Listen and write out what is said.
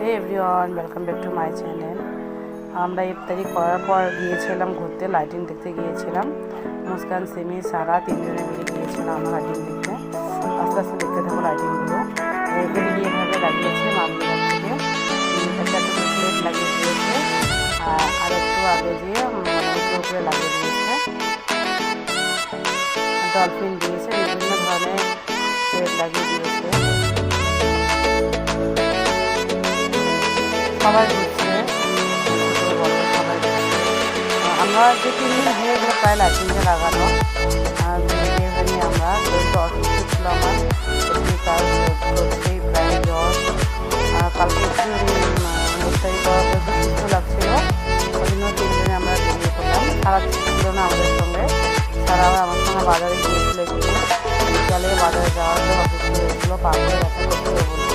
Hey everyone, welcome back to my channel. আমরা ইফতারি করার পর গিয়েছিলাম ঘুরতে, লাইটিং দেখতে গিয়েছিলাম। মুস্কান, সিমি, সারা তিনজনে মিলে গিয়েছিলাম আমরা লাইটিং দেখতে। আস্তে আস্তে দেখতে থাকবো লাইটিংগুলো। এগুলি এভাবে লাগিয়েছে মামুর থেকে একটা প্লেট লাগিয়ে দিয়েছে, আর একটু আগে দিয়ে উপরে লাগিয়ে দিয়েছে, ডলফিন দিয়েছে, বিভিন্ন ধরনের প্লেট লাগিয়ে দিয়েছে। সবাই ঘুরছে, বড় সবাই ঘুরছে। আমরা যে 3 দিন হয়ে গেলো প্রায় লাইটিংটা লাগানো। এখানে আমরা একটু অসুস্থ ছিল, আমার কাজ করছেই প্রায় জ্বর। কালকে একটু ইফতারি করার পর একটু সুস্থ লাগছিল, ওই জন্য 3 দিনে আমরা বেরিয়ে পড়লাম। সারা ছিল না আমাদের সঙ্গে, সারাও আমার সঙ্গে বাজারে গিয়েছিল, একটু বিকালে বাজারে যাওয়ার জন্য অসুস্থ হয়েছিল, পা করে ব্যথা করছিল বলে।